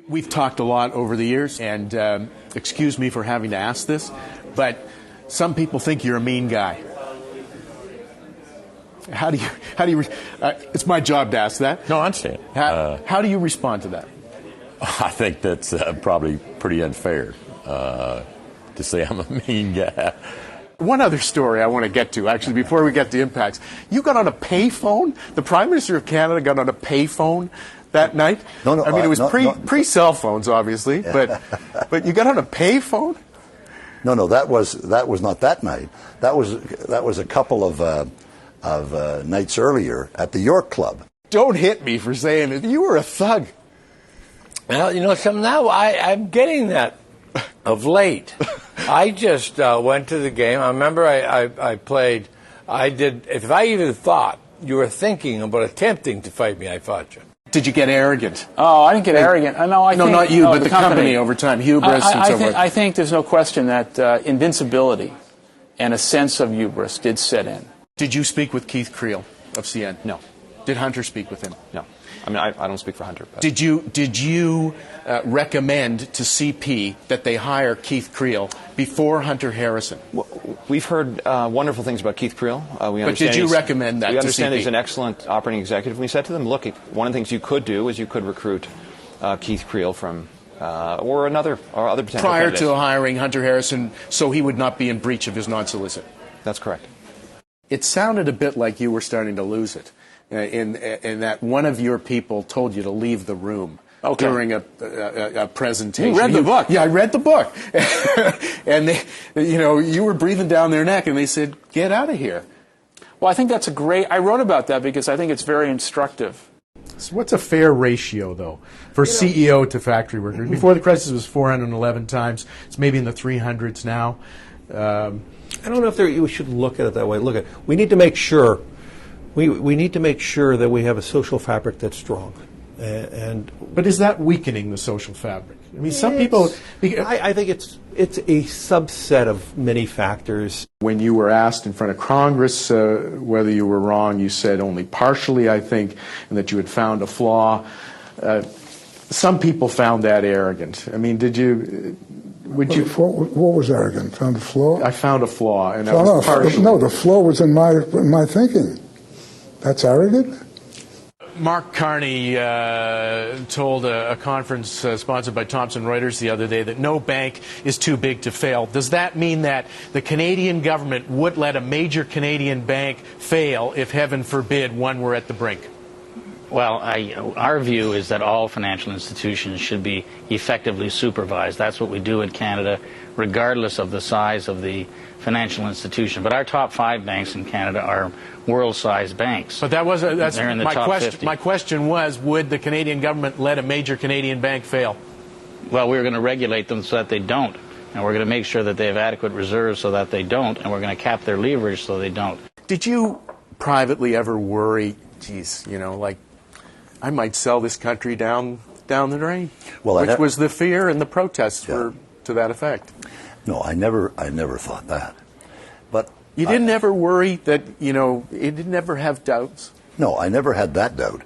We've talked a lot over the years, and excuse me for having to ask this, but some people think you're a mean guy. How do you? It's my job to ask that. No, I understand. How do you respond to that? I think that's probably pretty unfair to say I'm a mean guy. One other story I want to get to, actually, before we get to impacts. You got on a payphone? The Prime Minister of Canada got on a payphone that night? No. I mean, it was pre-cell phones, obviously, but you got on a payphone? No, that was not that night. That was a couple of nights earlier at the York Club. Don't hit me for saying it. You were a thug. Well, you know, now I'm getting that of late. I just went to the game. I remember I played. I did. If I even thought you were thinking about attempting to fight me, I fought you. Did you get arrogant? Oh, I didn't get arrogant. No, not you, but the company over time, hubris and so forth. I think there's no question that invincibility and a sense of hubris did set in. Did you speak with Keith Creel of CN? No. Did Hunter speak with him? No. I mean, I don't speak for Hunter. But. Did you recommend to CP that they hire Keith Creel before Hunter Harrison? Well, we've heard wonderful things about Keith Creel. But did you recommend that to CP? We understand he's an excellent operating executive. We said to them, look, one of the things you could do is you could recruit Keith Creel from or other potential prior candidates. To hiring Hunter Harrison, so he would not be in breach of his non-solicit. That's correct. It sounded a bit like you were starting to lose it. In that one of your people told you to leave the room during a presentation. You read the book. Yeah, I read the book. And you were breathing down their neck, and they said, "Get out of here." Well, I think that's I wrote about that because I think it's very instructive. So what's a fair ratio, though, for CEO to factory worker? Before the crisis, it was 411 times. It's maybe in the 300s now. I don't know if we should look at it that way. We need to make sure. We need to make sure that we have a social fabric that's strong. But is that weakening the social fabric? I mean, some people... I think it's a subset of many factors. When you were asked in front of Congress whether you were wrong, you said only partially, I think, and that you had found a flaw. Some people found that arrogant. I mean, did you... Would you? What was arrogant? Found a flaw? I found a flaw, and that was partial. No, the flaw was in my thinking. That's arrogant? Mark Carney told a conference sponsored by Thomson Reuters the other day that no bank is too big to fail. Does that mean that the Canadian government would let a major Canadian bank fail if, heaven forbid, one were at the brink? Well, our view is that all financial institutions should be effectively supervised. That's what we do in Canada, regardless of the size of the financial institution. But our top 5 banks in Canada are world-sized banks. But that's They're in the top 50. My question was, would the Canadian government let a major Canadian bank fail? Well, we're going to regulate them so that they don't. And we're going to make sure that they have adequate reserves so that they don't. And we're going to cap their leverage so they don't. Did you privately ever worry, like, I might sell this country down the drain? Well, which was the fear and the protests to that effect. No, I never thought that. But you didn't ever worry that, you didn't ever have doubts? No, I never had that doubt.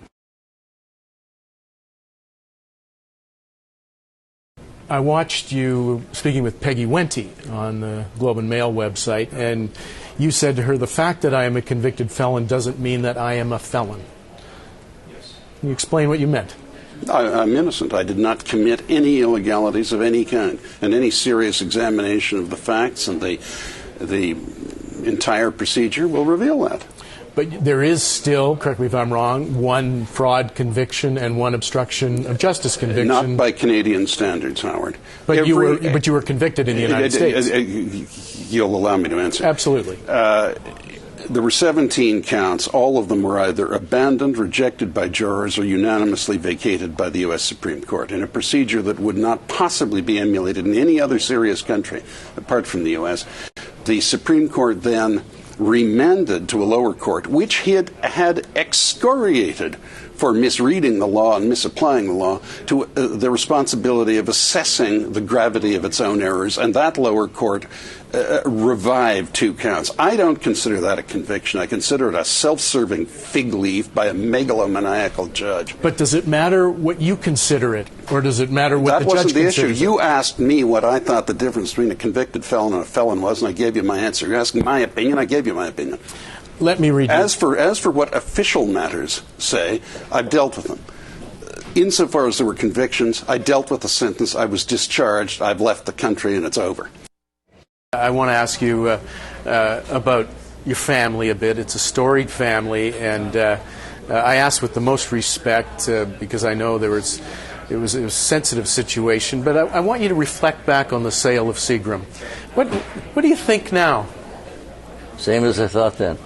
I watched you speaking with Peggy Wente on the Globe and Mail website, and you said to her, the fact that I am a convicted felon doesn't mean that I am a felon. Yes. Can you explain what you meant? I'm innocent. I did not commit any illegalities of any kind, and any serious examination of the facts and the entire procedure will reveal that. But there is still, correct me if I'm wrong, one fraud conviction and one obstruction of justice conviction. Not by Canadian standards, Howard. But you were convicted in the United States. You'll allow me to answer. Absolutely. There were 17 counts. All of them were either abandoned, rejected by jurors, or unanimously vacated by the U.S. Supreme Court in a procedure that would not possibly be emulated in any other serious country apart from the U.S. The Supreme Court then remanded to a lower court, which had excoriated for misreading the law and misapplying the law to the responsibility of assessing the gravity of its own errors, and that lower court revived 2 counts. I don't consider that a conviction. I consider it a self-serving fig leaf by a megalomaniacal judge. But does it matter what you consider it, or does it matter what that the judge wasn't the considers issue. it? You asked me what I thought the difference between a convicted felon and a felon was, and I gave you my answer. You're asking my opinion. I gave you my opinion. Let me read. As for what official matters say, I've dealt with them. Insofar as there were convictions, I dealt with the sentence. I was discharged. I've left the country, and it's over. I want to ask you about your family a bit. It's a storied family, and I ask with the most respect because I know it was a sensitive situation. But I want you to reflect back on the sale of Seagram. What do you think now? Same as I thought then.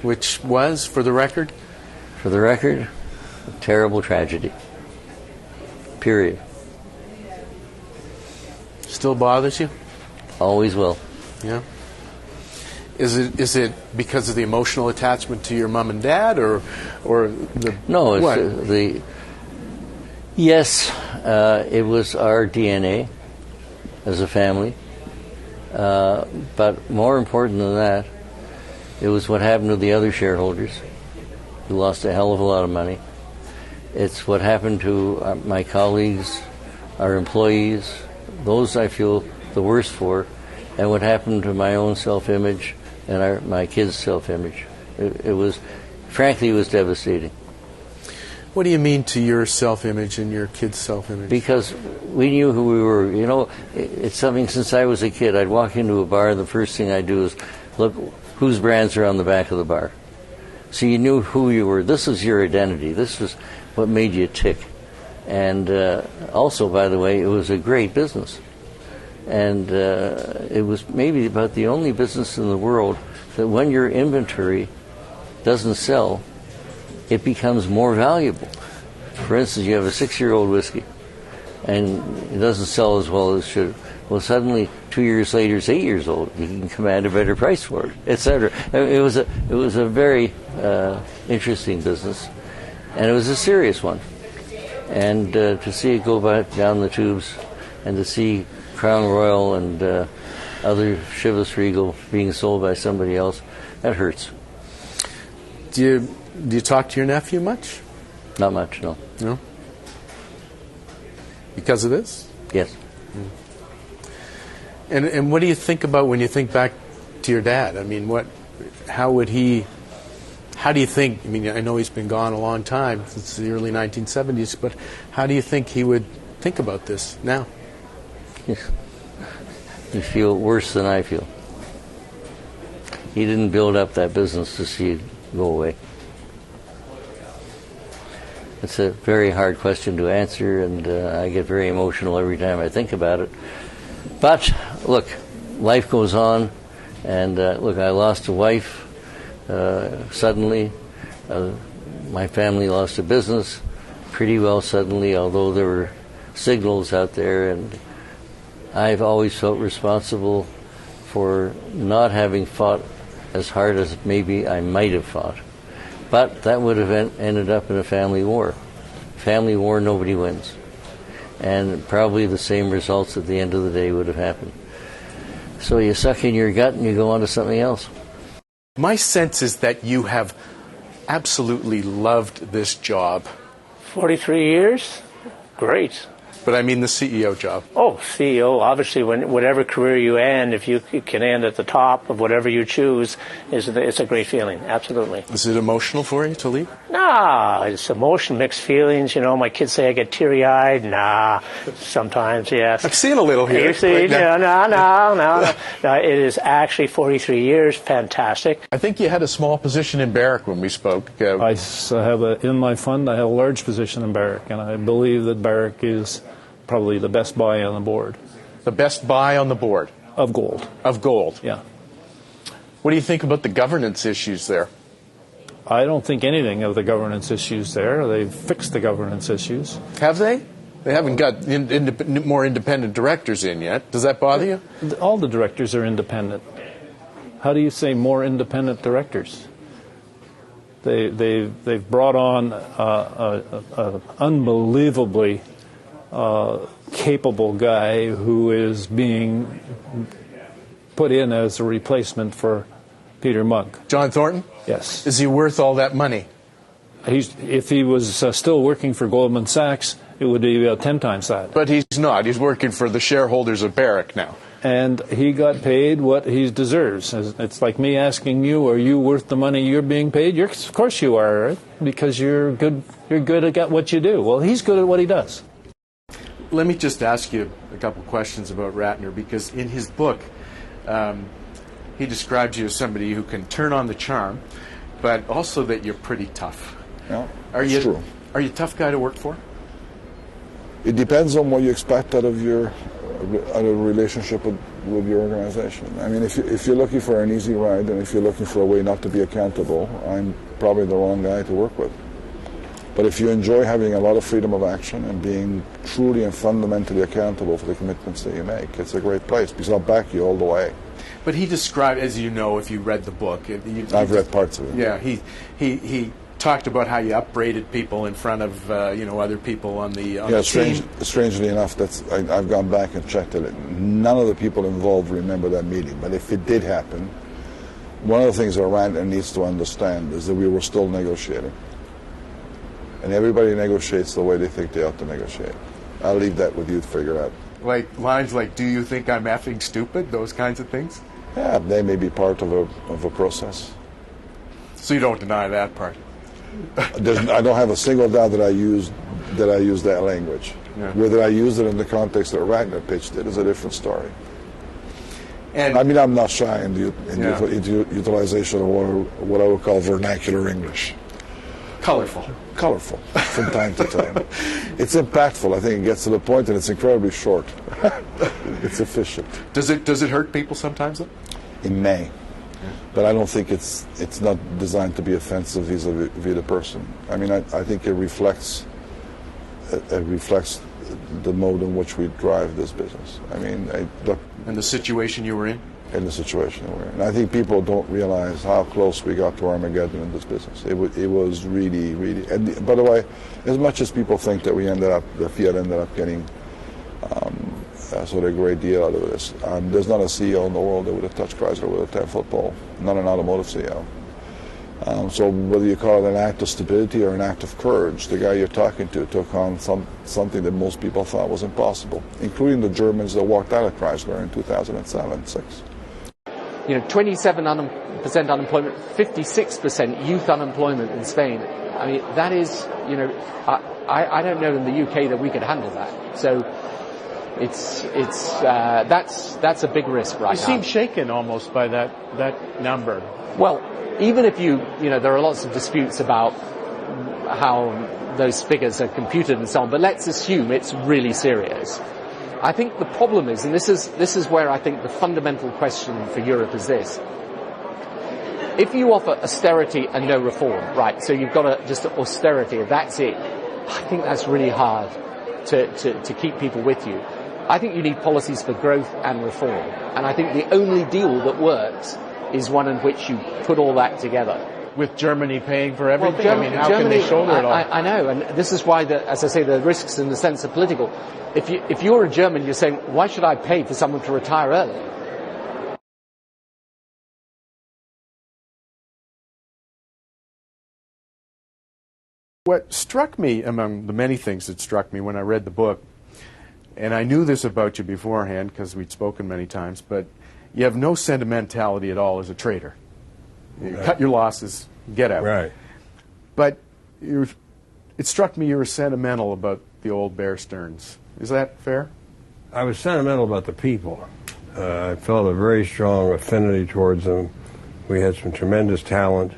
Which was, for the record? For the record, a terrible tragedy. Period. Still bothers you? Always will. Yeah. Is it because of the emotional attachment to your mom and dad, or the no? It's what? Yes, it was our DNA as a family, but more important than that, it was what happened to the other shareholders who lost a hell of a lot of money. It's what happened to my colleagues, our employees. Those I feel the worst for, and what happened to my own self-image and my kids' self-image. It was, frankly, it was devastating. What do you mean to your self-image and your kids' self-image? Because we knew who we were. You know, it's something since I was a kid. I'd walk into a bar, the first thing I'd do is look whose brands are on the back of the bar. So you knew who you were. This was your identity. This was what made you tick. And also, by the way, it was a great business. And it was maybe about the only business in the world that when your inventory doesn't sell, it becomes more valuable. For instance, you have a 6-year-old whiskey, and it doesn't sell as well as it should. Well, suddenly, 2 years later, it's 8 years old. You can command a better price for it, etc. It was a very interesting business, and it was a serious one. And to see it go back down the tubes, and to see Crown Royal and other Chivas Regal being sold by somebody else, that hurts. Do you talk to your nephew much? Not much, no. No? Because of this? Yes. And what do you think about when you think back to your dad? I mean, how do you think, I mean, I know he's been gone a long time, since the early 1970s, but how do you think he would think about this now? You feel worse than I feel. He didn't build up that business to see it go away. It's a very hard question to answer, and I get very emotional every time I think about it. But, look, life goes on, and look, I lost a wife suddenly. My family lost a business pretty well suddenly, although there were signals out there, and I've always felt responsible for not having fought as hard as maybe I might have fought. But that would have ended up in a family war. Family war, nobody wins. And probably the same results at the end of the day would have happened. So you suck in your gut and you go on to something else. My sense is that you have absolutely loved this job. 43 years? Great. But I mean the CEO job. Oh, CEO, obviously, whatever career you end, if you can end at the top of whatever you choose, it's a great feeling, absolutely. Is it emotional for you to leave? Nah, it's emotion, mixed feelings. You know, my kids say I get teary-eyed. Nah, sometimes, yes. I've seen a little here. You see, no. It is actually 43 years, fantastic. I think you had a small position in Barrick when we spoke. I have in my fund, I have a large position in Barrick, and I believe that Barrick is probably the best buy on the board. The best buy on the board? Of gold. Of gold? Yeah. What do you think about the governance issues there? I don't think anything of the governance issues there. They've fixed the governance issues. Have they? They haven't got more independent directors in yet. Does that bother you? All the directors are independent. How do you say more independent directors? They've brought on an unbelievably capable guy who is being put in as a replacement for Peter Monk. John Thornton? Yes. Is he worth all that money? If he was still working for Goldman Sachs, it would be about 10 times that. But he's not. He's working for the shareholders of Barrick now. And he got paid what he deserves. It's like me asking you, are you worth the money you're being paid? Of course you are, right? Because you're good at what you do. Well, he's good at what he does. Let me just ask you a couple questions about Ratner, because in his book, he describes you as somebody who can turn on the charm, but also that you're pretty tough. Yeah, It's true. Are you a tough guy to work for? It depends on what you expect out of a relationship with your organization. I mean, if you're looking for an easy ride and if you're looking for a way not to be accountable, I'm probably the wrong guy to work with. But if you enjoy having a lot of freedom of action and being truly and fundamentally accountable for the commitments that you make, it's a great place because I'll back you all the way. But he described, as you know, if you read the book, I've read parts of it. Yeah, he talked about how you upbraided people in front of other people on the team. Strangely enough, I've gone back and checked it. None of the people involved remember that meeting. But if it did happen, one of the things that Ratner needs to understand is that we were still negotiating. And everybody negotiates the way they think they ought to negotiate. I'll leave that with you to figure out. Like lines like, do you think I'm effing stupid? Those kinds of things? Yeah, they may be part of a process. So you don't deny that part? I don't have a single doubt that I used that language. Yeah. Whether I used it in the context that Ratner pitched it is a different story. And I mean, I'm not shy in the utilization of what I would call vernacular English. Colorful from time to time. It's impactful. I think it gets to the point, and it's incredibly short. It's efficient. Does it hurt people sometimes, though? It may, but I don't think it's not designed to be offensive vis-a-vis the person. I mean, I think it reflects the mode in which we drive this business. I mean, look. And the situation you were in. In the situation we're in. And I think people don't realize how close we got to Armageddon in this business. It was really, really... And by the way, as much as people think that the Fiat ended up getting sort of a great deal out of this, there's not a CEO in the world that would have touched Chrysler with a 10-foot pole, not an automotive CEO. So whether you call it an act of stability or an act of courage, the guy you're talking to took on something that most people thought was impossible, including the Germans that walked out of Chrysler in 2007-6. 27% unemployment, 56% youth unemployment in Spain. I mean, that is, I don't know in the UK that we could handle that. So that's a big risk right now. You seem shaken almost by that number. Well, even if there are lots of disputes about how those figures are computed and so on, but let's assume it's really serious. I think the problem is, and this is where I think the fundamental question for Europe is this: if you offer austerity and no reform, right? So you've got just austerity, that's it. I think that's really hard to keep people with you. I think you need policies for growth and reform, and I think the only deal that works is one in which you put all that together. With Germany paying for everything? Well, how can they shoulder it all? I know, and this is why, as I say, the risks in the sense of political. If you're a German, you're saying, why should I pay for someone to retire early? What struck me, among the many things that struck me when I read the book, and I knew this about you beforehand because we'd spoken many times, but you have no sentimentality at all as a trader. You cut your losses, get out. Right. But it struck me you were sentimental about the old Bear Stearns. Is that fair? I was sentimental about the people. I felt a very strong affinity towards them. We had some tremendous talent,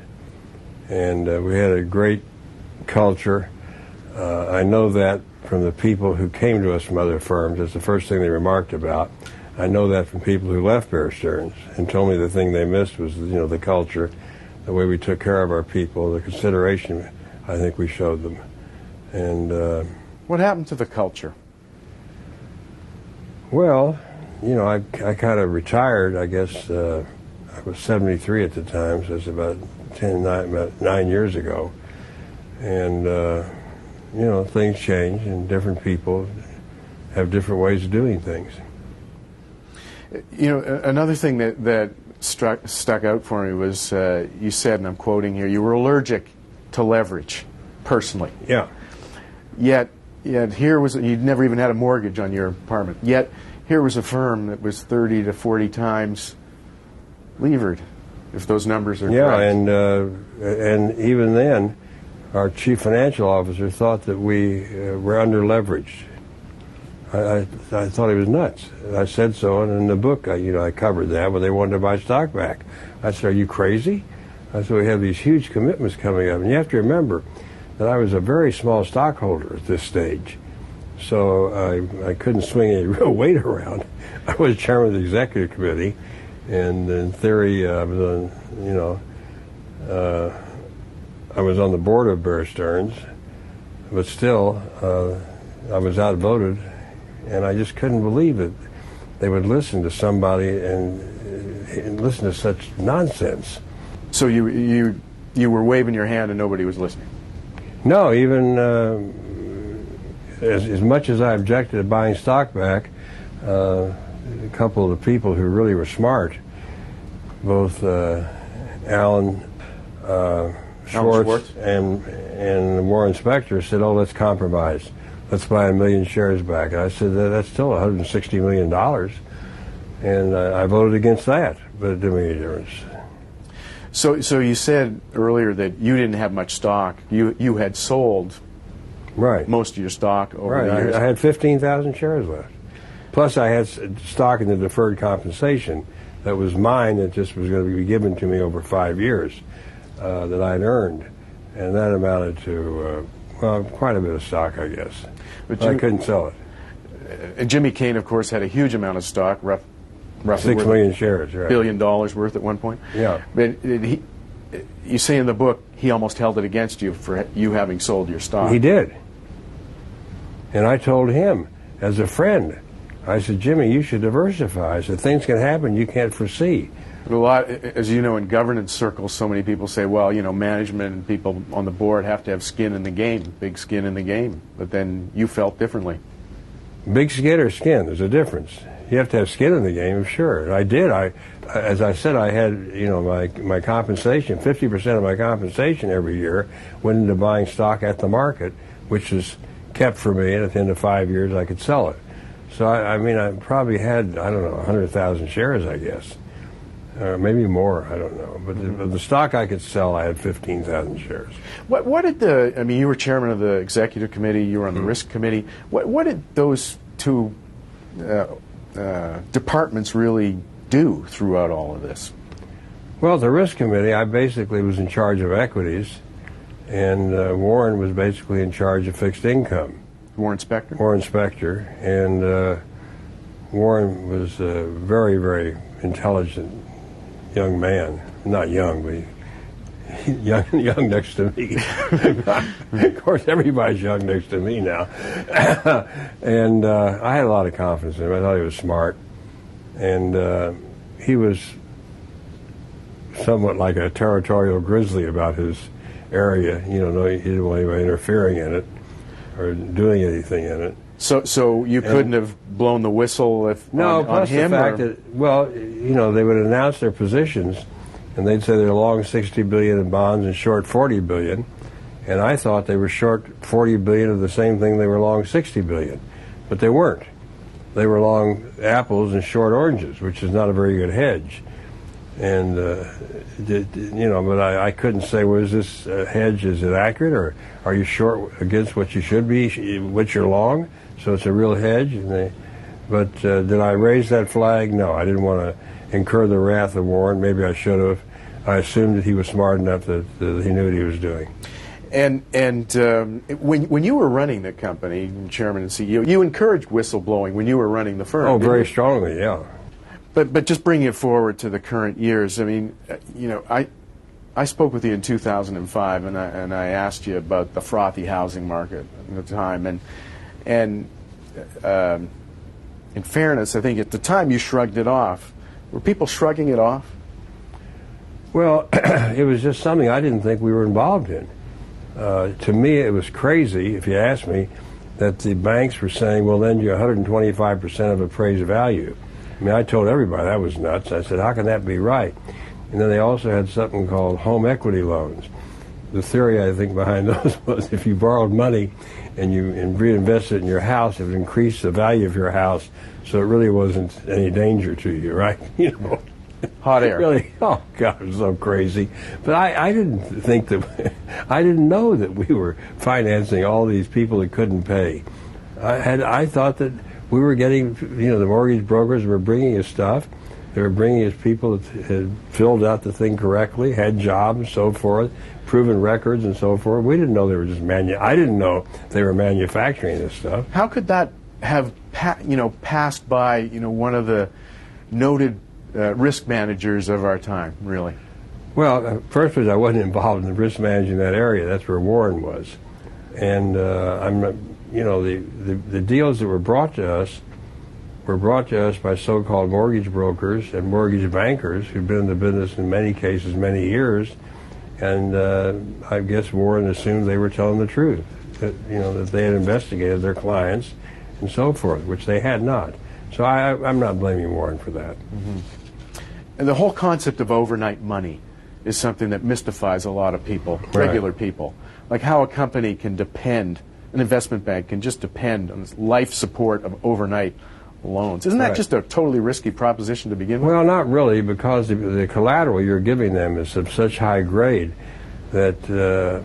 and we had a great culture. I know that from the people who came to us from other firms. That's the first thing they remarked about. I know that from people who left Bear Stearns and told me the thing they missed was, the culture, the way we took care of our people, the consideration I think we showed them. And what happened to the culture? Well, I kind of retired, I guess. I was 73 at the time, so it's about about 9 years ago. And, things change, and different people have different ways of doing things. Another thing that stuck out for me was you said, and I'm quoting here, you were allergic to leverage, personally. Yeah. Yet here was, you'd never even had a mortgage on your apartment. Yet here was a firm that was 30 to 40 times levered, if those numbers are correct. And even then, our chief financial officer thought that we were under leveraged. I thought he was nuts. I said so, and in the book, I covered that when they wanted to buy stock back. I said, "Are you crazy?" I said, "We have these huge commitments coming up, and you have to remember that I was a very small stockholder at this stage, so I couldn't swing any real weight around. I was chairman of the executive committee, and in theory, I was on the board of Bear Stearns, but still, I was outvoted." And I just couldn't believe that they would listen to somebody and listen to such nonsense. So you were waving your hand and nobody was listening? No, even as much as I objected to buying stock back, a couple of the people who really were smart, both Alan Schwartz and the Warren Spector, said, "Oh, let's compromise. Let's buy 1 million shares back." And I said, "That's still $160 million. And I voted against that, but it didn't make any difference. So you said earlier that you didn't have much stock. You had sold most of your stock over the years. I had 15,000 shares left. Plus I had stock in the deferred compensation that was mine, that just was going to be given to me over 5 years that I'd earned. And that amounted to quite a bit of stock, I guess. But I couldn't sell it. And Jimmy Kane, of course, had a huge amount of stock, roughly 6 million shares, right. $1 billion worth at one point. Yeah. But you say in the book he almost held it against you for you having sold your stock. He did. And I told him, as a friend, I said, "Jimmy, you should diversify. I said, things can happen you can't foresee." A lot, as you know, in governance circles, so many people say, well, management and people on the board have to have skin in the game, big skin in the game. But then you felt differently. Big skin or skin, there's a difference. You have to have skin in the game, sure. And I did. As I said, I had, my compensation, 50% of my compensation every year went into buying stock at the market, which was kept for me, and at the end of 5 years I could sell it. So, I probably had, 100,000 shares, I guess. Maybe more, I don't know. But the stock I could sell, I had 15,000 shares. What did you were chairman of the executive committee, you were on the risk committee. What did those two departments really do throughout all of this? Well, the risk committee, I basically was in charge of equities, and Warren was basically in charge of fixed income. Warren Spector? Warren Spector. And Warren was a very, very intelligent young man. Not young, but young next to me. Of course, everybody's young next to me now. And I had a lot of confidence in him. I thought he was smart. And he was somewhat like a territorial grizzly about his area. He didn't want anybody interfering in it or doing anything in it. So you couldn't have blown the whistle on him? The fact that, they would announce their positions, and they'd say they're long $60 billion in bonds and short $40 billion, and I thought they were short $40 billion of the same thing they were long $60 billion, but they weren't. They were long apples and short oranges, which is not a very good hedge. And but I couldn't say, was this hedge, is it accurate, or are you short against what you should be, what you're long? So it's a real hedge. But did I raise that flag? No, I didn't want to incur the wrath of Warren. Maybe I should have. I assumed that he was smart enough that he knew what he was doing. And when you were running the company, chairman and CEO, you encouraged whistleblowing when you were running the firm. Oh, very strongly, yeah. But just bringing it forward to the current years, I spoke with you in 2005, and I asked you about the frothy housing market at the time, and in fairness, I think at the time you shrugged it off. Were people shrugging it off? Well, it was just something I didn't think we were involved in. To me, it was crazy, if you ask me, that the banks were saying, we'll lend you 125% of appraised value. I mean, I told everybody that was nuts. I said, how can that be right? And then they also had something called home equity loans. The theory, I think, behind those was if you borrowed money and you reinvested it in your house, it would increase the value of your house, so it really wasn't any danger to you, right? You know, hot air. Really, oh God, it was so crazy. But I didn't think that, I didn't know that we were financing all these people that couldn't pay. I thought that we were getting, you know, the mortgage brokers were bringing us stuff. They were bringing us people that had filled out the thing correctly, had jobs and so forth, proven records and so forth. We didn't know they were just I didn't know they were manufacturing this stuff. How could that have passed by one of the noted risk managers of our time, really? Well, first was I wasn't involved in the risk managing that area. That's where Warren was, and the deals that were brought to us by so-called mortgage brokers and mortgage bankers who'd been in the business in many cases many years, and I guess Warren assumed they were telling the truth, that they had investigated their clients and so forth, which they had not. So I'm not blaming Warren for that. Mm-hmm. And the whole concept of overnight money is something that mystifies a lot of people, regular people. Like how a company can depend, an investment bank can just depend on this life support of overnight loans. Isn't that just a totally risky proposition to begin with? Well, not really, because the collateral you're giving them is of such high grade that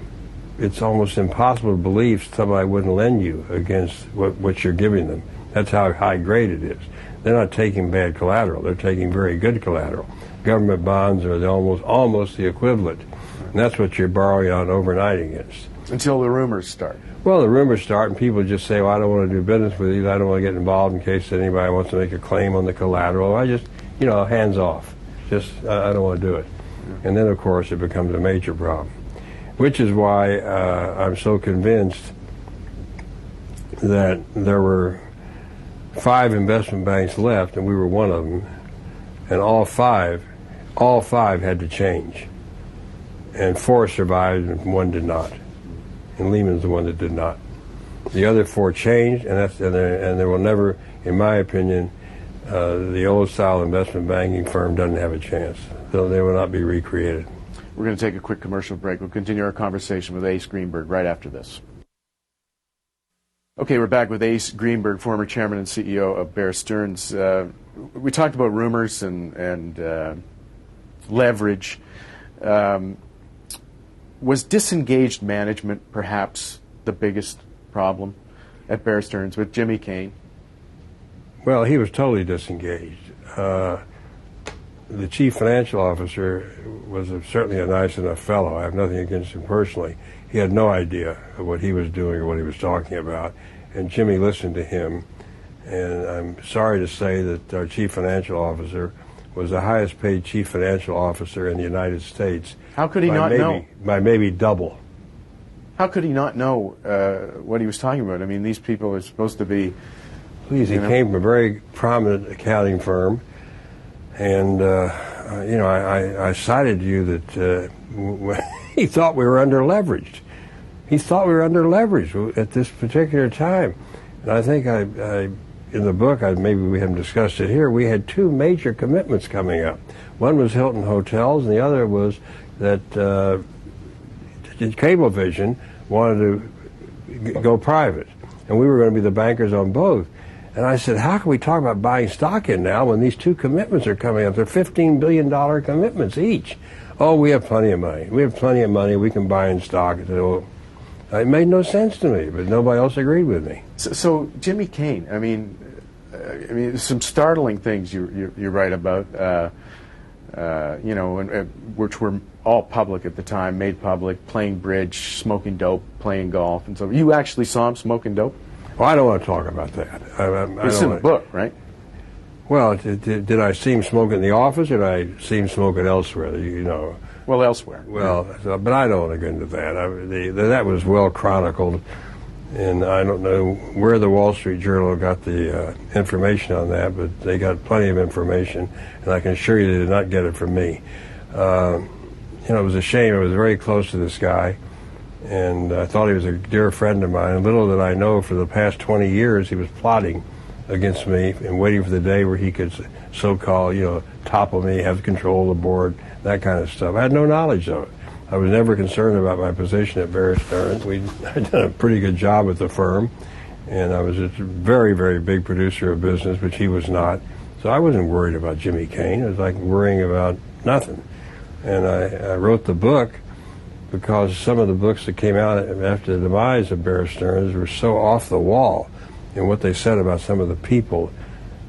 it's almost impossible to believe somebody wouldn't lend you against what you're giving them. That's how high grade it is. They're not taking bad collateral. They're taking very good collateral. Government bonds are almost the equivalent. And that's what you're borrowing on overnight against. Until the rumors start. Well, the rumors start and people just say, well, I don't want to do business with you. I don't want to get involved in case anybody wants to make a claim on the collateral. I just, hands off. I don't want to do it. And then, of course, it becomes a major problem. Which is why I'm so convinced that there were 5 investment banks left, and we were one of them, and all five had to change. And 4 survived and 1 did not. And Lehman's the one that did not. The other 4 changed, and there will never, in my opinion, the old style investment banking firm doesn't have a chance. They will not be recreated. We're going to take a quick commercial break. We'll continue our conversation with Ace Greenberg right after this. Okay, we're back with Ace Greenberg, former chairman and CEO of Bear Stearns. We talked about rumors and leverage. Was disengaged management perhaps the biggest problem at Bear Stearns with Jimmy Kane? Well, he was totally disengaged. The chief financial officer was certainly a nice enough fellow. I have nothing against him personally. He had no idea of what he was doing or what he was talking about, and Jimmy listened to him. And I'm sorry to say that our chief financial officer was the highest paid chief financial officer in the United States. How could he not know? By maybe double. How could he not know what he was talking about? I mean, these people are supposed to be... Please, he came from a very prominent accounting firm, and I cited you that he thought we were under-leveraged. He thought we were under-leveraged at this particular time. And I think in the book, maybe we haven't discussed it here, we had 2 major commitments coming up. One was Hilton Hotels, and the other was that Cablevision wanted to go private, and we were going to be the bankers on both. And I said, how can we talk about buying stock in now when these 2 commitments are coming up? They're $15 billion commitments each. Oh, we have plenty of money. We have plenty of money. We can buy in stock. So, it made no sense to me, but nobody else agreed with me. So Jimmy Kane, I mean, some startling things you write about, which were all public at the time, made public, playing bridge, smoking dope, playing golf, and so you actually saw him smoking dope? Well, I don't want to talk about that. It's in the book, right? Well, did I see him smoking in the office, or did I see him smoking elsewhere? Well, elsewhere. Well, but I don't want to get into that. That was well chronicled, and I don't know where the Wall Street Journal got the information on that, but they got plenty of information, and I can assure you they did not get it from me. it was a shame. I was very close to this guy, and I thought he was a dear friend of mine. And little did I know, for the past 20 years, he was plotting against me and waiting for the day where he could so-called, topple me, have control of the board, that kind of stuff. I had no knowledge of it. I was never concerned about my position at Bear Stearns. I'd done a pretty good job with the firm, and I was a very, very big producer of business, which he was not. So I wasn't worried about Jimmy Kane. It was like worrying about nothing. And I wrote the book because some of the books that came out after the demise of Bear Stearns were so off the wall in what they said about some of the people,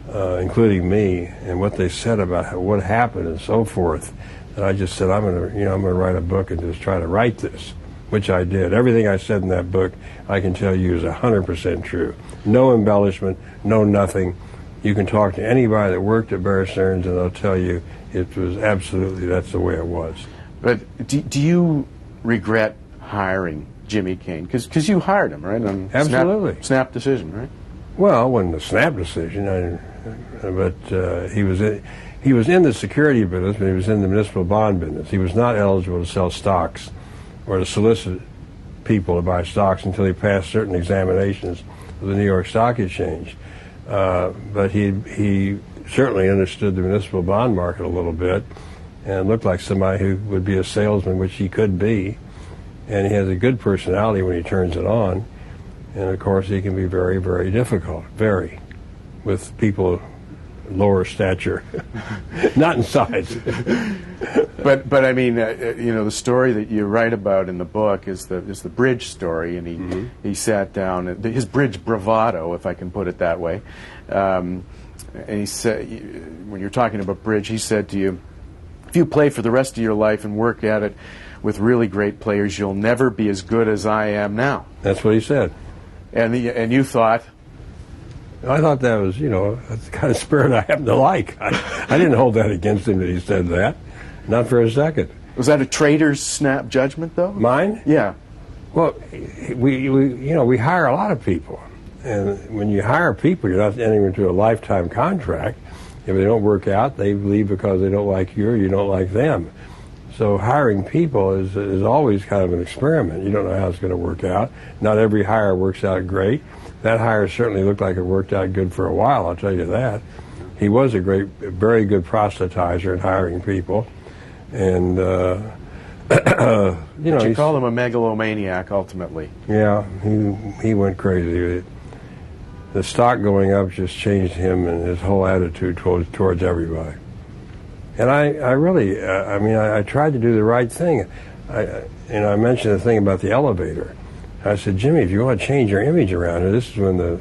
including me, and what they said about what happened and so forth. And I just said, I'm going to write a book and just try to write this, which I did. Everything I said in that book, I can tell you, is 100% true. No embellishment, no nothing. You can talk to anybody that worked at Bear Stearns, and they'll tell you it was absolutely, that's the way it was. But do you regret hiring Jimmy Kane? Because you hired him, right? Absolutely. Snap decision, right? Well, it wasn't a snap decision, but he was in the security business, but he was in the municipal bond business. He was not eligible to sell stocks or to solicit people to buy stocks until he passed certain examinations of the New York Stock Exchange. But he certainly understood the municipal bond market a little bit and looked like somebody who would be a salesman, which he could be. And he has a good personality when he turns it on. And, of course, he can be very, very difficult, with people lower stature, not in size. But I mean, the story that you write about in the book is the bridge story, and he sat down, his bridge bravado, if I can put it that way, and he said, when you're talking about bridge, he said to you, if you play for the rest of your life and work at it with really great players, you'll never be as good as I am now. That's what he said. And you thought? I thought that was, that's the kind of spirit I happen to like. I didn't hold that against him that he said that. Not for a second. Was that a trader's snap judgment, though? Mine? Yeah. Well, we hire a lot of people. And when you hire people, you're not entering into a lifetime contract. If they don't work out, they leave because they don't like you or you don't like them. So hiring people is always kind of an experiment. You don't know how it's going to work out. Not every hire works out great. That hire certainly looked like it worked out good for a while, I'll tell you that. He was a very good proselytizer in hiring people. And, But you call him a megalomaniac, ultimately. Yeah, he went crazy. The stock going up just changed him and his whole attitude towards everybody. And I really, I tried to do the right thing. I mentioned the thing about the elevator. I said, Jimmy, if you want to change your image around here, this is when the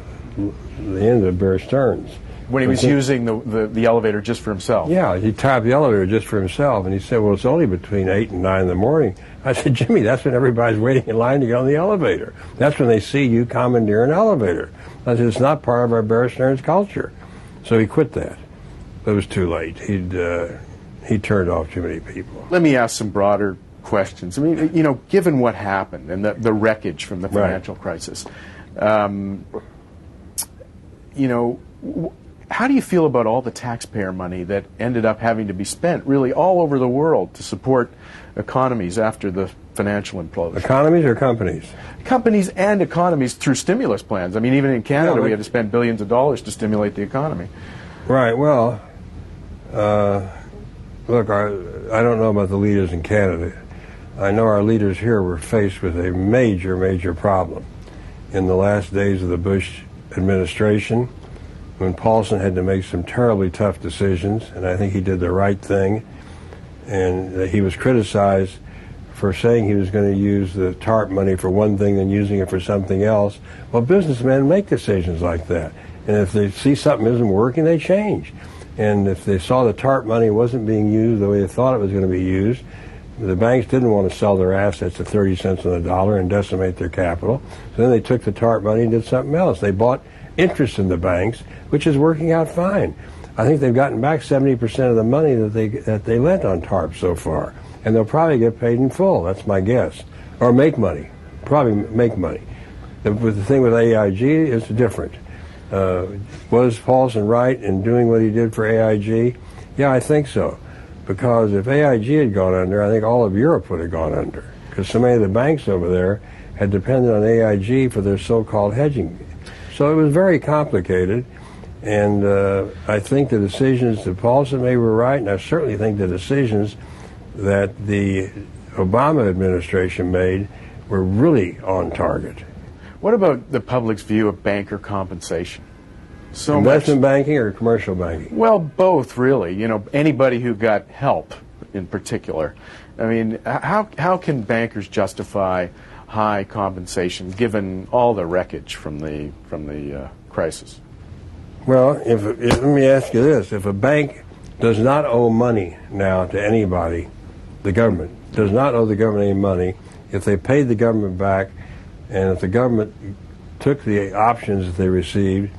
end of Bear Stearns. When he was using the elevator just for himself. Yeah, he tied the elevator just for himself. And he said, well, it's only between 8 and 9 in the morning. I said, Jimmy, that's when everybody's waiting in line to get on the elevator. That's when they see you commandeer an elevator. I said, it's not part of our Bear Stearns culture. So he quit that. But it was too late. He turned off too many people. Let me ask some broader questions. I mean, given what happened and the wreckage from the financial crisis, how do you feel about all the taxpayer money that ended up having to be spent really all over the world to support economies after the financial implosion? Economies or companies? Companies and economies through stimulus plans. I mean, even in Canada, we had to spend billions of dollars to stimulate the economy. Right. Well, look, I don't know about the leaders in Canada. I know our leaders here were faced with a major, major problem in the last days of the Bush administration, when Paulson had to make some terribly tough decisions, and I think he did the right thing. And he was criticized for saying he was going to use the TARP money for one thing and using it for something else. Well, businessmen make decisions like that. And if they see something isn't working, they change. And if they saw the TARP money wasn't being used the way they thought it was going to be used, the banks didn't want to sell their assets at 30 cents on the dollar and decimate their capital. So then they took the TARP money and did something else. They bought interest in the banks, which is working out fine. I think they've gotten back 70% of the money that they lent on TARP so far. And they'll probably get paid in full, that's my guess. Or make money. Probably make money. The thing with AIG is different. Was Paulson right in doing what he did for AIG? Yeah, I think so. because if AIG had gone under, I think all of Europe would have gone under, because so many of the banks over there had depended on AIG for their so-called hedging. So it was very complicated, and I think the decisions that Paulson made were right, and I certainly think the decisions that the Obama administration made were really on target. What about the public's view of banker compensation? So investment banking or commercial banking? Well, both, really. You know, anybody who got help in particular. I mean, how can bankers justify high compensation given all the wreckage from the crisis? Well, let me ask you this. If a bank does not owe money now to anybody, the government does not owe the government any money, if they paid the government back, and if the government took the options that they received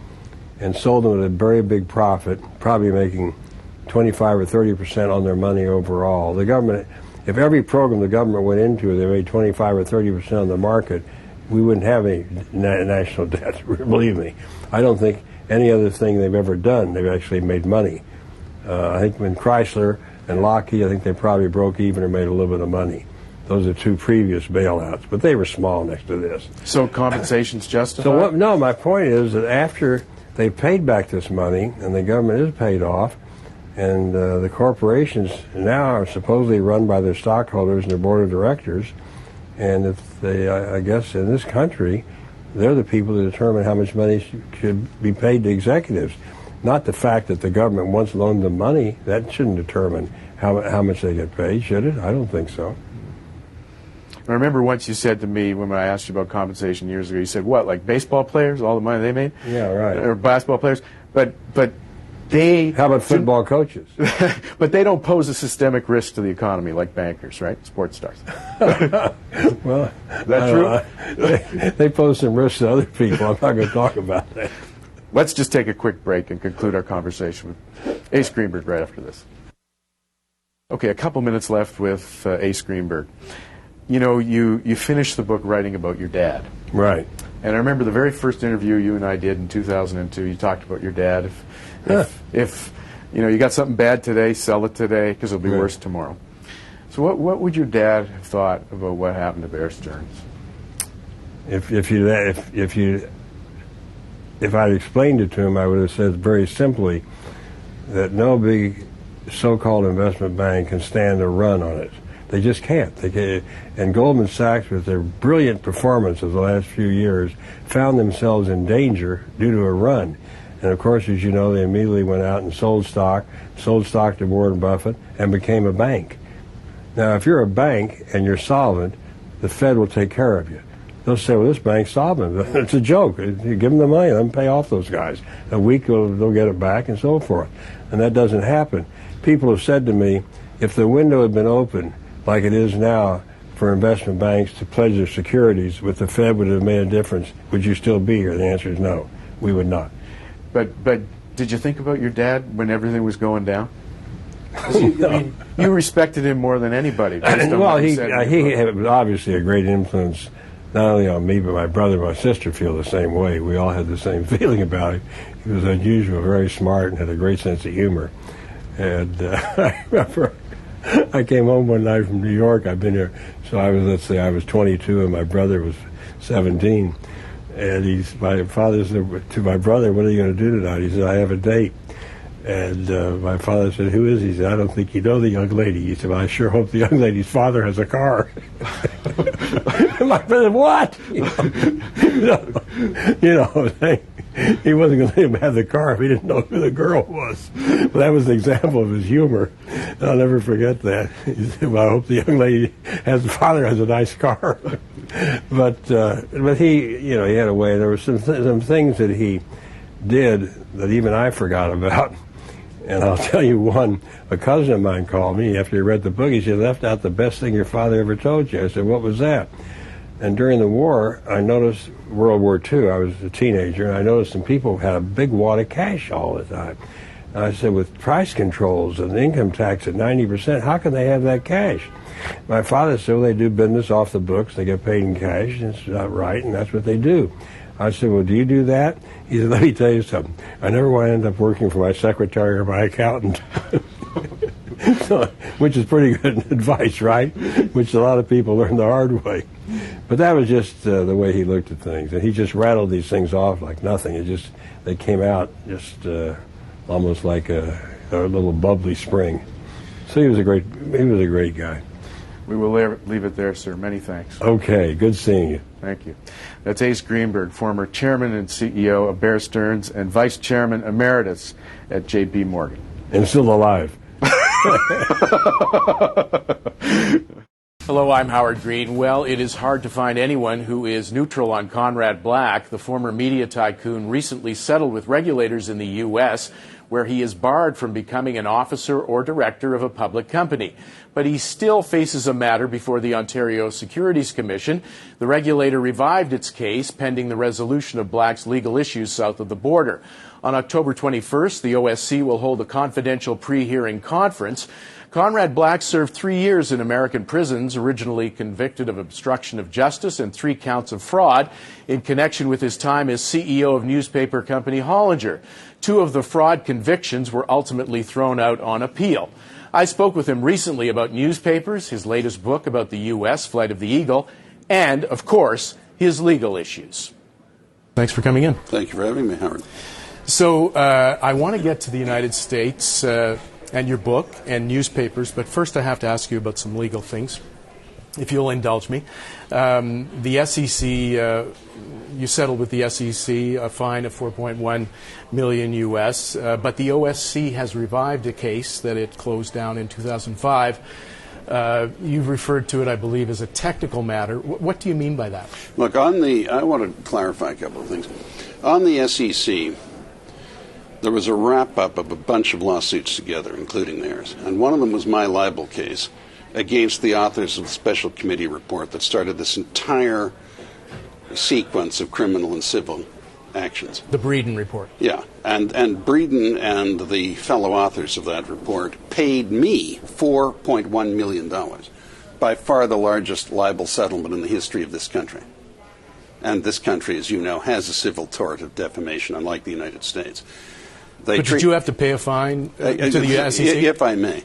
and sold them at a very big profit, probably making 25 or 30% on their money overall, the government, if every program the government went into, they made 25 or 30% on the market, we wouldn't have any national debt, believe me. I don't think any other thing they've ever done, they've actually made money. I think when Chrysler and Lockheed, I think they probably broke even or made a little bit of money. Those are two previous bailouts, but they were small next to this. So compensation's justified? So no, my point is that after they paid back this money, and the government is paid off, and the corporations now are supposedly run by their stockholders and their board of directors, and if they, I guess in this country, they're the people that determine how much money should be paid to executives. Not the fact that the government once loaned them money. That shouldn't determine how much they get paid, should it? I don't think so. I remember once you said to me, when I asked you about compensation years ago, you said, what, like baseball players, all the money they made? Yeah, right. Or basketball players? But they... How about football coaches? But they don't pose a systemic risk to the economy like bankers, right? Sports stars. Well, is that true? They pose some risks to other people. I'm not going to talk about that. Let's just take a quick break and conclude our conversation with Ace Greenberg right after this. Okay, a couple minutes left with Ace Greenberg. You know, you finished the book writing about your dad. Right. And I remember the very first interview you and I did in 2002, you talked about your dad. If you know, you got something bad today, sell it today, because it'll be worse tomorrow. So what would your dad have thought about what happened to Bear Stearns? If I'd explained it to him, I would have said very simply that no big so-called investment bank can stand a run on it. They just can't. And Goldman Sachs, with their brilliant performance of the last few years, found themselves in danger due to a run. And of course, as you know, they immediately went out and sold stock to Warren Buffett, and became a bank. Now, if you're a bank and you're solvent, the Fed will take care of you. They'll say, well, this bank's solvent. It's a joke. You give them the money, let them pay off those guys. A week, they'll get it back, and so forth. And that doesn't happen. People have said to me, if the window had been open, like it is now, for investment banks to pledge their securities, with the Fed would have made a difference, would you still be here? The answer is no, we would not. But did you think about your dad when everything was going down? I mean, you respected him more than anybody. Well, he was obviously a great influence, not only on me, but my brother and my sister feel the same way. We all had the same feeling about him. He was unusual, very smart, and had a great sense of humor. And I remember I came home one night from New York. I've been here, so I was 22 and my brother was 17. And my father said to my brother, "What are you going to do tonight?" He said, "I have a date." And my father said, "Who is he?" He said, "I don't think you know the young lady." He said, "Well, I sure hope the young lady's father has a car." And my brother, "What?" He wasn't going to let him have the car if he didn't know who the girl was. Well, that was an example of his humor. And I'll never forget that. He said, "Well, I hope the young lady the father has a nice car." But he, he had a way. There were some things that he did that even I forgot about. And I'll tell you one. A cousin of mine called me after he read the book. He said, "Left out the best thing your father ever told you." I said, "What was that?" And during the war, I noticed, World War II, I was a teenager, and I noticed some people had a big wad of cash all the time. And I said, with price controls and income tax at 90%, how can they have that cash? My father said, well, they do business off the books. They get paid in cash. And it's not right, and that's what they do. I said, well, do you do that? He said, let me tell you something. I never want to end up working for my secretary or my accountant. which is pretty good advice, right? Which a lot of people learn the hard way. But that was just the way he looked at things, and he just rattled these things off like nothing. They came out just almost like a little bubbly spring. So he was a great guy. We will leave it there, sir. Many thanks. Okay, good seeing you. Thank you. That's Ace Greenberg, former chairman and CEO of Bear Stearns and vice chairman emeritus at J.P. Morgan. And still alive. Hello, I'm Howard Green. Well, it is hard to find anyone who is neutral on Conrad Black. The former media tycoon recently settled with regulators in the U.S., where he is barred from becoming an officer or director of a public company. But he still faces a matter before the Ontario Securities Commission. The regulator revived its case pending the resolution of Black's legal issues south of the border. On October 21st, the OSC will hold a confidential pre-hearing conference. Conrad Black served 3 years in American prisons, originally convicted of obstruction of justice and 3 counts of fraud in connection with his time as CEO of newspaper company Hollinger. 2 of the fraud convictions were ultimately thrown out on appeal. I spoke with him recently about newspapers, his latest book about the U.S., Flight of the Eagle, and, of course, his legal issues. Thanks for coming in. Thank you for having me, Howard. So I want to get to the United States and your book and newspapers, but first I have to ask you about some legal things, if you'll indulge me. The SEC, you settled with the SEC, a fine of $4.1 million U.S., but the OSC has revived a case that it closed down in 2005. You've referred to it, I believe, as a technical matter. What do you mean by that? Look, I want to clarify a couple of things. On the SEC, there was a wrap-up of a bunch of lawsuits together, including theirs. And one of them was my libel case against the authors of the special committee report that started this entire sequence of criminal and civil actions. The Breeden report. Yeah. And Breeden and the fellow authors of that report paid me $4.1 million, by far the largest libel settlement in the history of this country. And this country, as you know, has a civil tort of defamation, unlike the United States. But did you have to pay a fine to the SEC? If I may.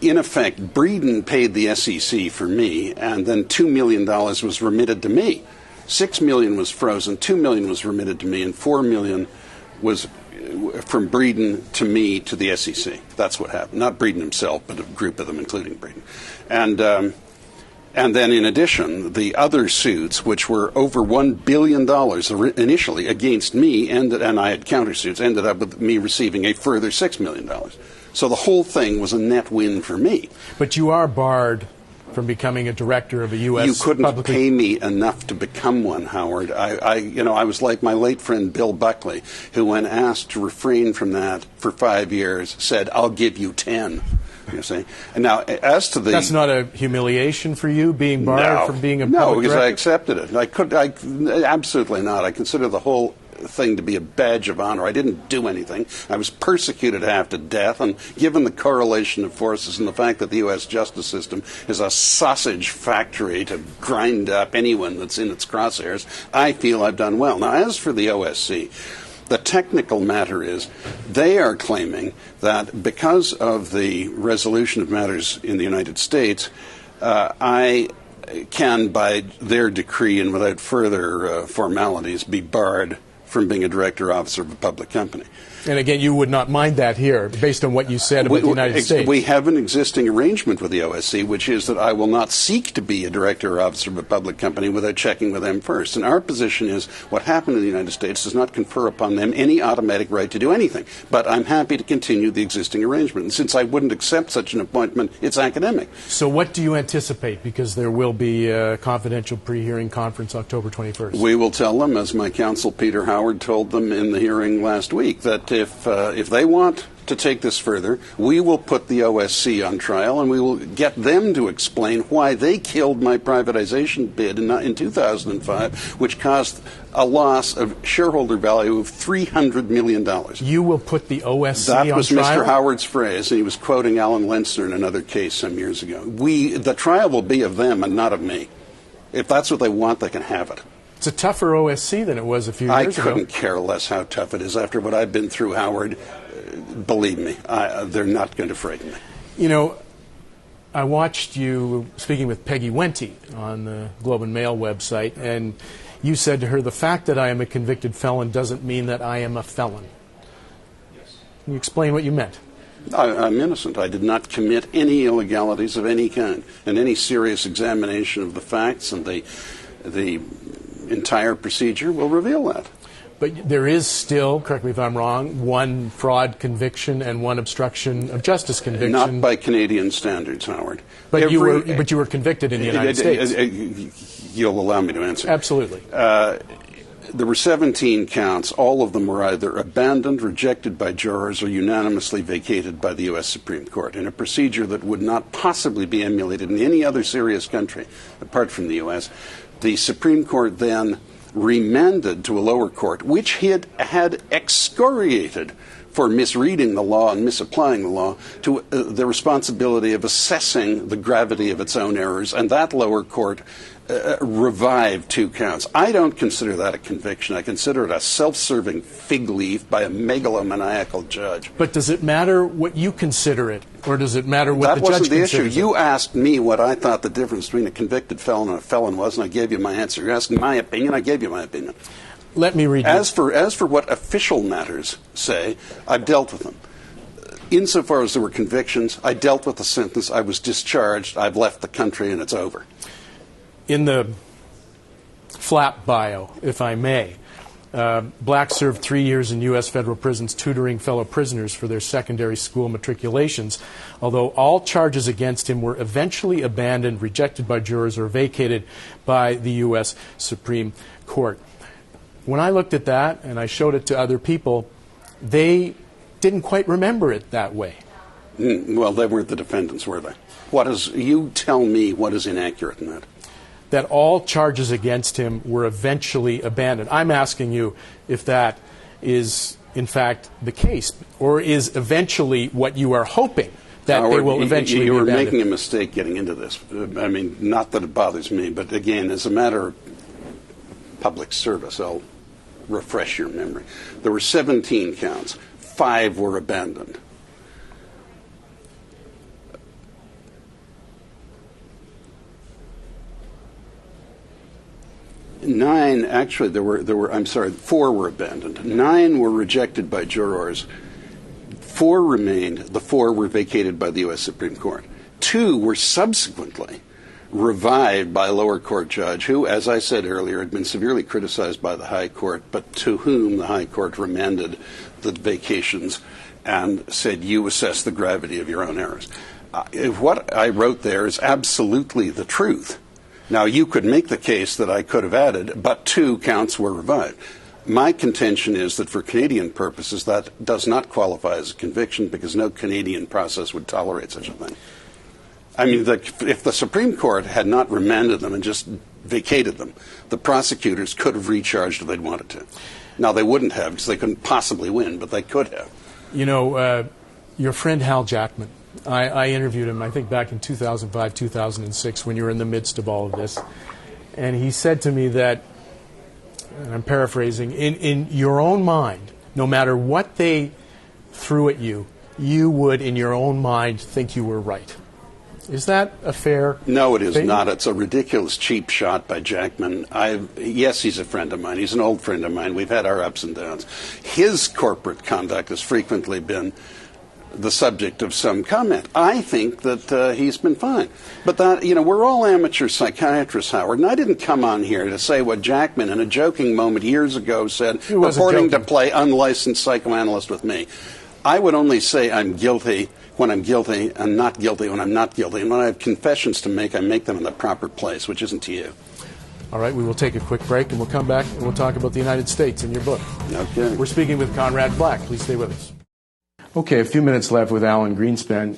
In effect, Breeden paid the SEC for me, and then $2 million was remitted to me. $6 million was frozen, $2 million was remitted to me, and $4 million was from Breeden to me to the SEC. That's what happened. Not Breeden himself, but a group of them, including Breeden. And then, in addition, the other suits, which were over $1 billion initially against me, and I had countersuits, ended up with me receiving a further $6 million. So the whole thing was a net win for me. But you are barred from becoming a director of a U.S. You couldn't pay me enough to become one, Howard. I was like my late friend Bill Buckley, who, when asked to refrain from that for 5 years, said, "I'll give you 10." You see? And now, as to the... That's not a humiliation for you, being barred from being a public No, because director? I accepted it. Absolutely not. I consider the whole thing to be a badge of honor. I didn't do anything. I was persecuted half to death, and given the correlation of forces and the fact that the U.S. justice system is a sausage factory to grind up anyone that's in its crosshairs, I feel I've done well. Now, as for the OSC... the technical matter is they are claiming that because of the resolution of matters in the United States, I can, by their decree and without further formalities, be barred from being a director or officer of a public company. And again, you would not mind that here, based on what you said about the United States. We have an existing arrangement with the OSC, which is that I will not seek to be a director or officer of a public company without checking with them first. And our position is what happened in the United States does not confer upon them any automatic right to do anything. But I'm happy to continue the existing arrangement. And since I wouldn't accept such an appointment, it's academic. So what do you anticipate? Because there will be a confidential pre-hearing conference October 21st. We will tell them, as my counsel Peter Howard told them in the hearing last week, that if they want to take this further, we will put the OSC on trial, and we will get them to explain why they killed my privatization bid in 2005, which caused a loss of shareholder value of $300 million. You will put the OSC on trial? That was Mr. Howard's phrase, and he was quoting Alan Lenzner in another case some years ago. The trial will be of them and not of me. If that's what they want, they can have it. It's a tougher OSC than it was a few years ago. I couldn't care less how tough it is. After what I've been through, Howard, believe me, they're not going to frighten me. You know, I watched you speaking with Peggy Wente on the Globe and Mail website, and you said to her, the fact that I am a convicted felon doesn't mean that I am a felon. Yes. Can you explain what you meant? I'm innocent. I did not commit any illegalities of any kind, and any serious examination of the facts and the entire procedure will reveal that. But there is still, correct me if I'm wrong, one fraud conviction and one obstruction of justice conviction. Not by Canadian standards, Howard. But you were convicted in the United States. You'll allow me to answer. Absolutely. There were 17 counts. All of them were either abandoned, rejected by jurors, or unanimously vacated by the U.S. Supreme Court in a procedure that would not possibly be emulated in any other serious country apart from the U.S. The Supreme Court then remanded to a lower court, which had excoriated for misreading the law and misapplying the law, to the responsibility of assessing the gravity of its own errors, and that lower court revived 2 counts. I don't consider that a conviction. I consider it a self-serving fig leaf by a megalomaniacal judge. But does it matter what you consider it, or does it matter what the judge considers it? That wasn't the issue. You asked me what I thought the difference between a convicted felon and a felon was, and I gave you my answer. You asked my opinion, I gave you my opinion. Let me read As for what official matters say, I've dealt with them. Insofar as there were convictions, I dealt with the sentence, I was discharged, I've left the country, and it's over. In the flap bio, if I may, Black served 3 years in U.S. federal prisons tutoring fellow prisoners for their secondary school matriculations, although all charges against him were eventually abandoned, rejected by jurors, or vacated by the U.S. Supreme Court. When I looked at that and I showed it to other people, they didn't quite remember it that way. Well, they weren't the defendants, were they? You tell me what is inaccurate in that. That all charges against him were eventually abandoned. I'm asking you if that is, in fact, the case, or is eventually what you are hoping that Howard, they will eventually you be were abandoned. making a mistake getting into this. I mean, not that it bothers me, but again, as a matter of public service, I'll refresh your memory. There were 17 counts. 5 were abandoned. Four were abandoned. 9 were rejected by jurors. 4 remained. The 4 were vacated by the U.S. Supreme Court. 2 were subsequently revived by a lower court judge who, as I said earlier, had been severely criticized by the High Court, but to whom the High Court remanded the vacations and said, you assess the gravity of your own errors. What I wrote there is absolutely the truth. Now, you could make the case that I could have added, but 2 counts were revived. My contention is that for Canadian purposes, that does not qualify as a conviction because no Canadian process would tolerate such a thing. I mean, if the Supreme Court had not remanded them and just vacated them, the prosecutors could have recharged if they'd wanted to. Now, they wouldn't have because they couldn't possibly win, but they could have. You know, your friend Hal Jackman, I interviewed him, I think, back in 2005, 2006, when you were in the midst of all of this. And he said to me that, and I'm paraphrasing, in your own mind, no matter what they threw at you, you would, in your own mind, think you were right. Is that a fair No, it is statement? not. It's a ridiculous cheap shot by Jackman. Yes, he's a friend of mine. He's an old friend of mine. We've had our ups and downs. His corporate conduct has frequently been the subject of some comment. I think that he's been fine. But that, we're all amateur psychiatrists, Howard, and I didn't come on here to say what Jackman, in a joking moment years ago, said, purporting to play unlicensed psychoanalyst with me. I would only say I'm guilty when I'm guilty and not guilty when I'm not guilty. And when I have confessions to make, I make them in the proper place, which isn't to you. All right, we will take a quick break, and we'll come back and we'll talk about the United States in your book. Okay. We're speaking with Conrad Black. Please stay with us. Okay, a few minutes left with Alan Greenspan.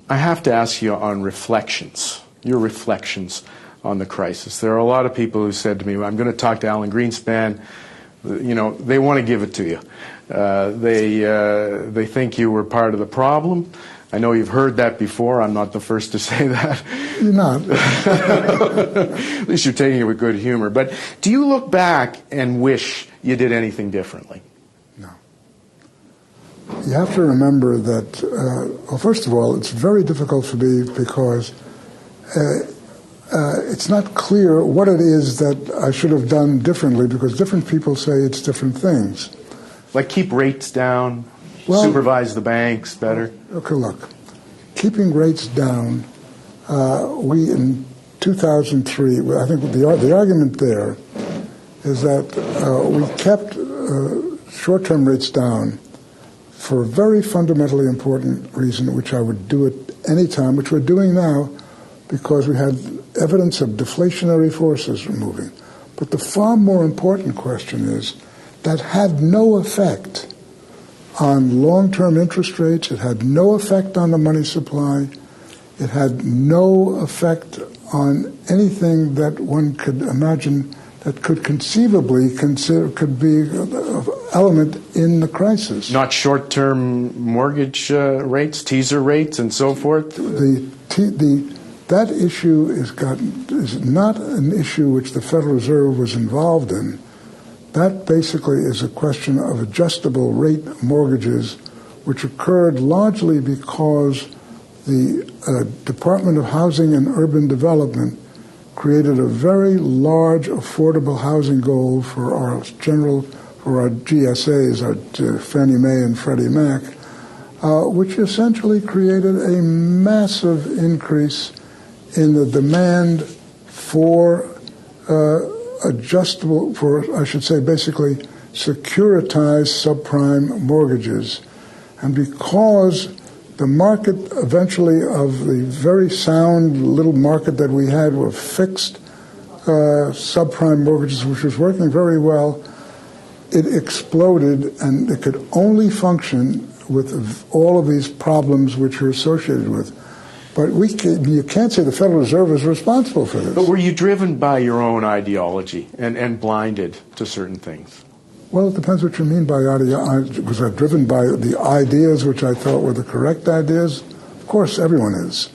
I have to ask you on reflections, your reflections on the crisis. There are a lot of people who said to me, I'm going to talk to Alan Greenspan. They want to give it to you. They think you were part of the problem. I know you've heard that before. I'm not the first to say that. You're not. At least you're taking it with good humor. But do you look back and wish you did anything differently? No. You have to remember that, well, first of all, it's very difficult for me because it's not clear what it is that I should have done differently because different people say it's different things. Like keep rates down, supervise the banks better? Okay, look, keeping rates down, we in 2003, I think the argument there is that we kept short-term rates down for a very fundamentally important reason, which I would do at any time, which we're doing now, because we had evidence of deflationary forces moving. But the far more important question is that had no effect on long-term interest rates. It had no effect on the money supply. It had no effect on anything that one could imagine that could conceivably could be an element in the crisis. Not short-term mortgage rates, teaser rates, and so forth? That issue is not an issue which the Federal Reserve was involved in. That basically is a question of adjustable rate mortgages, which occurred largely because the Department of Housing and Urban Development created a very large affordable housing goal for our GSAs, our Fannie Mae and Freddie Mac, which essentially created a massive increase in the demand for basically securitized subprime mortgages. And because the market eventually of the very sound little market that we had were fixed subprime mortgages, which was working very well, it exploded, and it could only function with all of these problems which are associated with. But you can't say the Federal Reserve is responsible for this. But were you driven by your own ideology and blinded to certain things? Well, it depends what you mean by ideology. Was I driven by the ideas which I thought were the correct ideas? Of course, everyone is.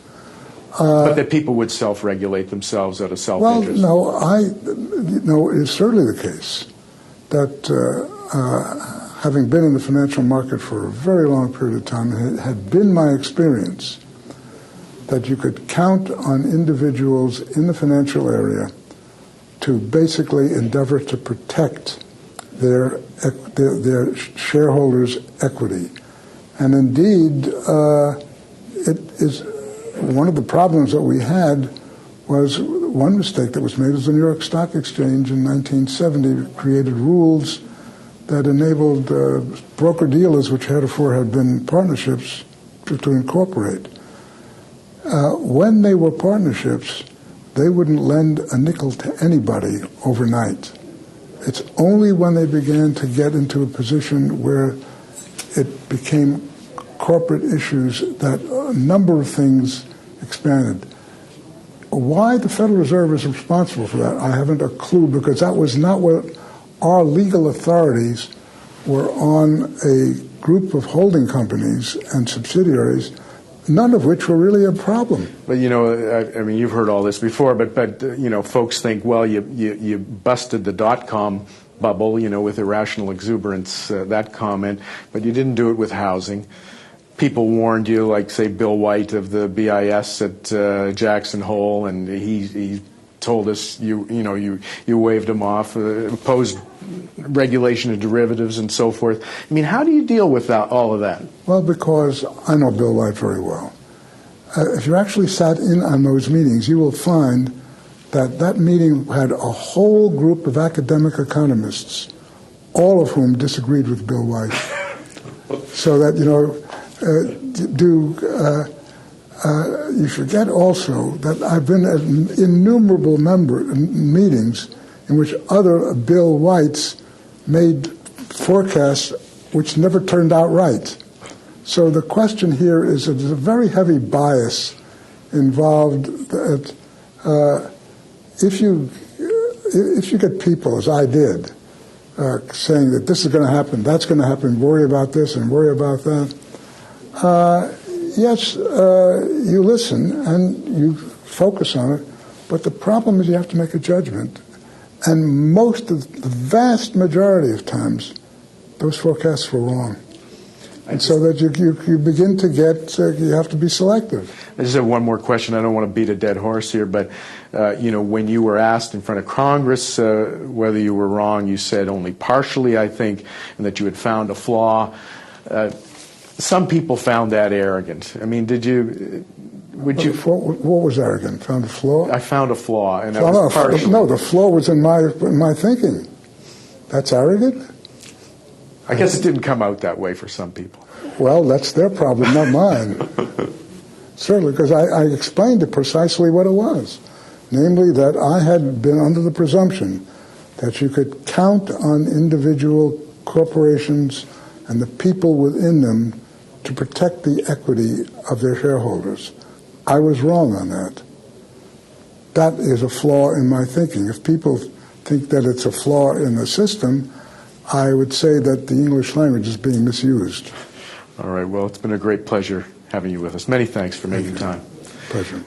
But that people would self-regulate themselves out of self-interest? Well, no, it is certainly the case that having been in the financial market for a very long period of time, it had been my experience that you could count on individuals in the financial area to basically endeavor to protect their shareholders' equity. And indeed, it is one of the problems that we had was one mistake that was made was the New York Stock Exchange in 1970 created rules that enabled broker-dealers, which heretofore had been partnerships, to incorporate. When they were partnerships, they wouldn't lend a nickel to anybody overnight. It's only when they began to get into a position where it became corporate issues that a number of things expanded. Why the Federal Reserve is responsible for that, I haven't a clue, because that was not what our legal authorities were on a group of holding companies and subsidiaries, none of which were really a problem. But, I mean, you've heard all this before, but folks think, well, you busted the dot-com bubble, with irrational exuberance, that comment, but you didn't do it with housing. People warned you, like, say, Bill White of the BIS at Jackson Hole, and he told us you waved him off, opposed regulation of derivatives and so forth. I mean, how do you deal with all of that? Well, because I know Bill White very well. If you actually sat in on those meetings, you will find that meeting had a whole group of academic economists, all of whom disagreed with Bill White. So that, you forget also that I've been at innumerable meetings in which other Bill Whites made forecasts which never turned out right. So the question here is that there's a very heavy bias involved that if you get people, as I did, saying that this is going to happen, that's going to happen, worry about this and worry about that, yes, you listen and you focus on it, but the problem is you have to make a judgment. And the vast majority of times, those forecasts were wrong. And so that you begin to get, you have to be selective. I just have one more question. I don't want to beat a dead horse here, but when you were asked in front of Congress whether you were wrong, you said only partially, I think, and that you had found a flaw. Some people found that arrogant. I mean, would you? What was arrogant? Found a flaw? I found a flaw, and that was partially. No, the flaw was in my thinking. That's arrogant? I guess it didn't come out that way for some people. Well, that's their problem, not mine. Certainly, because I explained it precisely what it was. Namely, that I had been under the presumption that you could count on individual corporations and the people within them to protect the equity of their shareholders. I was wrong on that. That is a flaw in my thinking. If people think that it's a flaw in the system, I would say that the English language is being misused. All right. Well, it's been a great pleasure having you with us. Many thanks for making time. Pleasure.